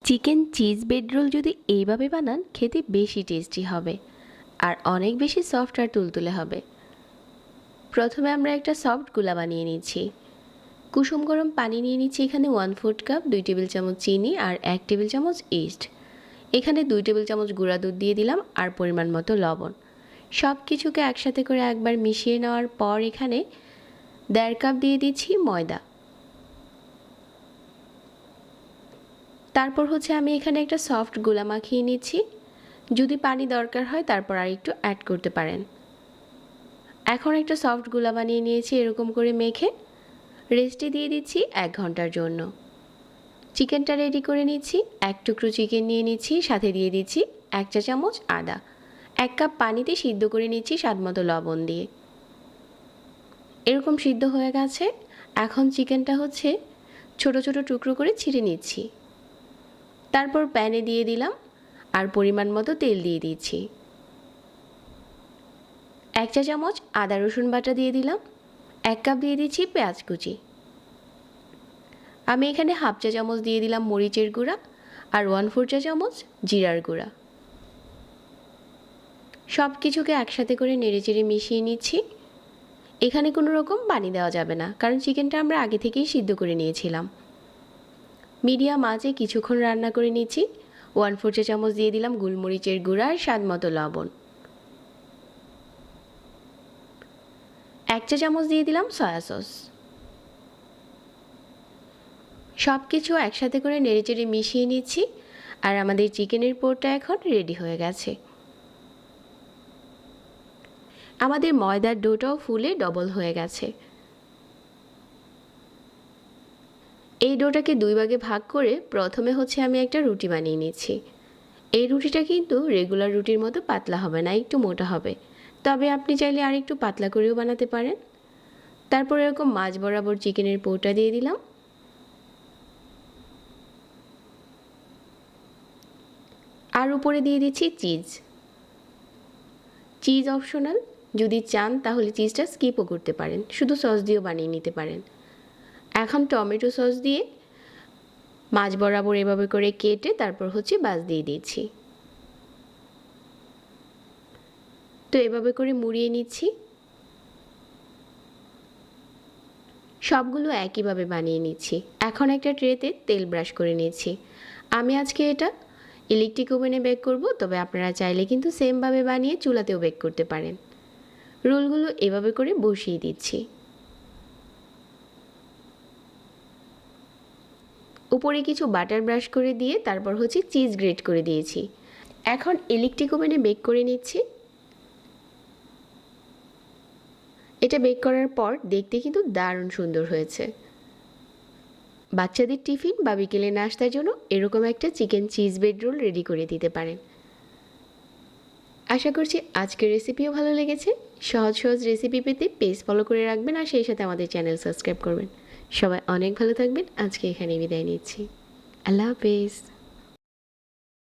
Chicken cheese bread role যদি এইভাবে বানান খেতে বেশি টেস্টি হবে আর অনেক বেশি সফট আর তুলতুলে হবে। প্রথমে আমরা একটা সফট গুলা বানিয়ে নিচ্ছি। কুসুম গরম পানি নিয়ে নিচ্ছি এখানে 1/4 কাপ, 2 টেবিল চামচ চিনি আর 1 টেবিল চামচ ইস্ট। এখানে 2 টেবিল চামচ গুঁড়া দুধ দিয়ে দিলাম আর পরিমাণ মতো লবণ। সব কিছুকে একসাথে করে একবার মিশিয়ে নেওয়ার পর এখানে 1.5 কাপ দিয়ে দিচ্ছি ময়দা। তারপর আমি এখানে একটা সফট গোলা মাখিয়ে নিচ্ছি। যদি পানি দরকার হয় তারপর আর একটু অ্যাড করতে পারেন। এখন একটা সফট গোলা বানিয়ে নিয়েছি এরকম করে মেখে রেস্টে দিয়ে দিচ্ছি 1 ঘন্টার জন্য। চিকেনটা রেডি করে নিচ্ছি। 1 টুকরো চিকেন নিয়ে নিচ্ছি, সাথে দিয়ে দিচ্ছি 1 চা চামচ আদা। 1 কাপ পানিতে সিদ্ধ করে নিচ্ছি স্বাদমতো লবণ দিয়ে। এরকম সিদ্ধ হয়ে গেছে। এখন চিকেনটা ছোট ছোট টুকরো করে ছিঁড়ে নিচ্ছি। তারপর প্যানে দিয়ে দিলাম আর পরিমাণ মতো তেল দিয়ে দিচ্ছি। 1 চা চামচ আদা রসুন বাটা দিয়ে দিলাম। 1 কাপ দিয়ে দিচ্ছি পেঁয়াজ কুচি। আমি এখানে 1/2 চা চামচ দিয়ে দিলাম মরিচের গুঁড়া আর 1/4 চা চামচ জিরার গুঁড়া। সব কিছুকে একসাথে করে নেড়েচেড়ে মিশিয়ে নিচ্ছি। এখানে কোনো রকম পানি দেওয়া যাবে না, কারণ চিকেনটা আমরা আগে থেকেই সিদ্ধ করে নিয়েছিলাম। মিডিয়াম আঁচে কিছুক্ষণ রান্না করে নিচ্ছি। 1/4 চা চামচ দিয়ে দিলাম গোলমরিচের গুঁড়া আর স্বাদমতো লবণ। 1 চা চামচ দিয়ে দিলাম সয়া সস। সব কিছু একসাথে করে নেড়েচেড়ে মিশিয়ে নিচ্ছি আর আমাদের চিকেনের পোরটা এখন রেডি হয়ে গেছে। আমাদের ময়দার ডোটাও ফুলে ডবল হয়ে গেছে। এই ডোটাকে 2 ভাগে ভাগ করে প্রথমে আমি একটা রুটি বানিয়ে নিচ্ছি। এই রুটিটা কিন্তু রেগুলার রুটির মতো পাতলা হবে না, একটু মোটা হবে। তবে আপনি চাইলে আর একটু পাতলা করেও বানাতে পারেন। তারপর এরকম মাঝ বরাবর চিকেনের পোরটা দিয়ে দিলাম। আর উপরে দিয়ে দিচ্ছি চিজ। চিজ অপশনাল, যদি চান তাহলে চিজটা স্কিপও করতে পারেন, শুধু সস দিয়েও বানিয়ে নিতে পারেন। এখন টমেটো সস দিয়ে মাঝ বরাবর এভাবে করে কেটে তারপর বাস দিয়ে দিচ্ছি। তো এভাবে করে মুড়িয়ে নিচ্ছি। সবগুলো একইভাবে বানিয়ে নিচ্ছি। এখন একটা ট্রেতে তেল ব্রাশ করে নিচ্ছি। আমি আজকে এটা ইলেকট্রিক ওভেনে বেক করব, তবে আপনারা চাইলে কিন্তু সেমভাবে বানিয়ে চুলাতেও বেক করতে পারেন। রোলগুলো এভাবে করে বসিয়ে দিচ্ছি। উপরে কিছু বাটার ব্রাশ করে দিয়ে তারপর চিজ গ্রেট করে দিয়েছি। এখন ইলেকট্রিক ওভেনে বেক করে নিচ্ছি। এটা বেক করার পর দেখতে কিন্তু দারুণ সুন্দর হয়েছে। বাচ্চাদের টিফিন বা বিকেলে নাস্তার জন্য এরকম একটা chicken cheese bread role ready করে দিতে পারেন। আশা করছি আজকের রেসিপিও ভালো লেগেছে। সহজ সহজ রেসিপি পেতে পেজ ফলো করে রাখবেন আর সেই সাথে আমাদের চ্যানেল সাবস্ক্রাইব করবেন। সবাই অনেক ভালো থাকবেন। আজকে এখানে বিদায় নিচ্ছি। আল্লাহ হাফেজ।